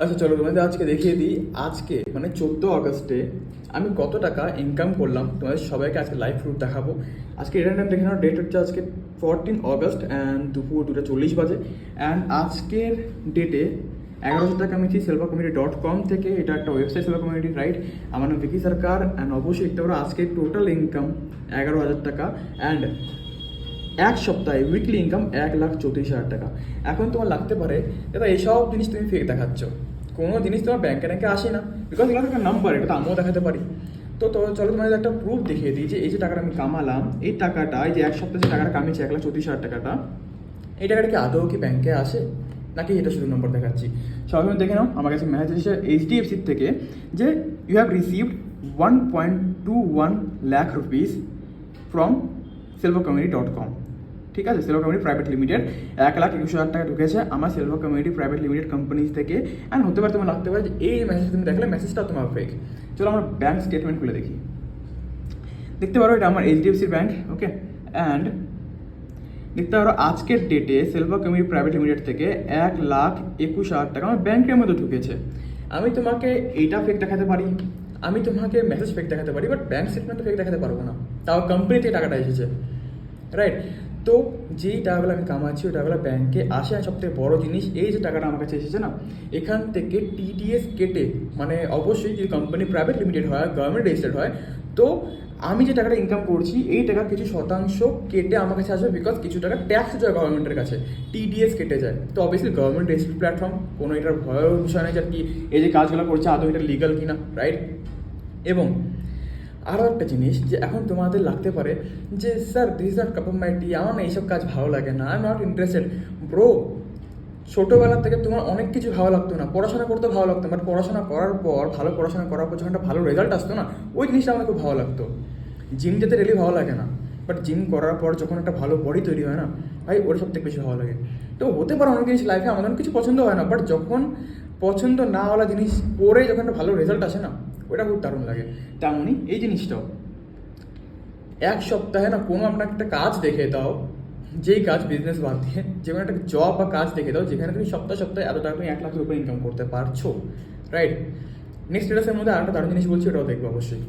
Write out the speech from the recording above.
আচ্ছা চলো তোমাদের আজকে দেখিয়ে দিই। আজকে মানে 14 আগস্টে আমি কত টাকা ইনকাম করলাম তোমাদের সবাইকে আজকে লাইভ প্রুফ দেখাবো। আজকে এটা টাইম দেখে নাও, ডেট হচ্ছে আজকে 14 আগস্ট অ্যান্ড দুপুর 2:40 বাজে। অ্যান্ড আজকের ডেটে 11,000 টাকা আমি selvaCommunity.com থেকে, এটা একটা ওয়েবসাইট সেলভা কমিউনিটি, রাইট? আমার নাম ভিকি সরকার। অ্যান্ড অবশ্যই দেখতে পারো আজকে টোটাল ইনকাম 11,000 টাকা অ্যান্ড এক সপ্তাহে উইকলি ইনকাম 1,34,000 টাকা। এখন তোমার লাগতে পারে দাদা এইসব জিনিস তুমি ফেক দেখাচ্ছ, কোনো জিনিস তোমার ব্যাংকে ট্যাঙ্কে আসে না, বিকজ এগুলো একটা নাম্বার, এটা তো আমিও দেখাতে পারি। তো চলো তোমাদের একটা প্রুফ দেখিয়ে দিই যে এই যে টাকাটা আমি কামালাম, এই টাকাটা, এই যে এক সপ্তাহে যে টাকাটা কামিয়েছি 1,34,000 টাকাটা, এই টাকাটা কি আদৌ কি ব্যাংকে আসে নাকি এটা শুধু নম্বর দেখাচ্ছি? সবাই দেখে নাও, আমার কাছে মেসেজ এসেছে HDFC থেকে যে you have received 1.21 lakh rupees from selvaCommunity.com। ঠিক আছে, সেলভা কমিউনিটি প্রাইভেট লিমিটেড 1,21,000 টাকা ঢুকেছে আমার selva community private limited company থেকে। অ্যান্ড হতে পারে তোমার লাগতে পারে যে এই মেসেজ তুমি দেখলে মেসেজটা তোমার ফেক। চলো আমরা ব্যাঙ্ক স্টেটমেন্ট খুলে দেখি। দেখতে পারো এটা আমার HDFC ব্যাঙ্ক, ওকে। অ্যান্ড দেখতে পারো আজকের ডেটে সেলভা কমিউনিটি প্রাইভেট লিমিটেড থেকে 1,21,000 টাকা আমার ব্যাংকের মধ্যে ঢুকেছে। আমি তোমাকে এইটা ফেক দেখাতে পারি, আমি তোমাকে মেসেজ ফেক দেখাতে পারি, বাট ব্যাঙ্ক স্টেটমেন্ট তো ফেক দেখাতে পারবো না। তাও কোম্পানি থেকে টাকাটা এসেছে, রাইট? তো যেই টাকাগুলো আমি কামাচ্ছি ওই টাকাগুলো ব্যাংকে আসে। আর সবথেকে বড় জিনিস, এই যে টাকাটা আমার কাছে এসেছে না, এখান থেকে TDS কেটে, মানে অবশ্যই যদি কোম্পানি প্রাইভেট লিমিটেড হয়, গভর্নমেন্ট রেজিস্টার্ড হয়, তো আমি যে টাকাটা ইনকাম করছি এই টাকার কিছু শতাংশ কেটে আমার কাছে আসবে, বিকজ কিছু টাকা ট্যাক্স যায় গভর্নমেন্টের কাছে, TDS কেটে যায়। তো অবভিয়াসলি গভর্নমেন্ট রেজিস্টার্ড প্ল্যাটফর্ম, কোনো এটার ভয়ের বিষয় নেই যে কি এই যে কাজগুলো করছে আদৌ এটা লিগাল কিনা, রাইট? এবং আরও একটা জিনিস, যে এখন তোমাদের লাগতে পারে যে sir this are cup of my tea, আমার না এইসব কাজ ভালো লাগে না, I am not interested. Bro, ছোটোবেলা থেকে তোমার অনেক কিছু ভালো লাগতো না, পড়াশোনা করতে ভালো লাগতো, বাট পড়াশোনা করার পর, ভালো পড়াশোনা করার পর যখন একটা ভালো রেজাল্ট আসতো না, ওই জিনিসটা আমার খুব ভালো লাগতো। জিম যেতে রেলি ভালো লাগে না, বাট জিম করার পর যখন একটা ভালো বডি তৈরি হয় না ভাই, ওটা সব থেকে বেশি ভালো লাগে। তো হতে পারে অনেক জিনিস লাইফে আমাদের কিছু পছন্দ হয় না, বাট যখন পছন্দ না হওয়া জিনিস করে যখন একটা ভালো রেজাল্ট আসে না, ওটা খুব দারুণ লাগে। তেমনই এই জিনিসটাও, এক সপ্তাহে না কোনো আপনাকে একটা কাজ দেখে দাও, যেই কাজ বিজনেস বাদ দিয়ে যে কোনো একটা জব বা কাজ দেখে দাও যেখানে তুমি সপ্তাহে সপ্তাহে এত টাকা তুমি 1,00,000 উপরে ইনকাম করতে পারছো, রাইট? নেক্সট স্টেটাসের মধ্যে আরেকটা দারুণ জিনিস বলছি, ওটাও দেখবো অবশ্যই।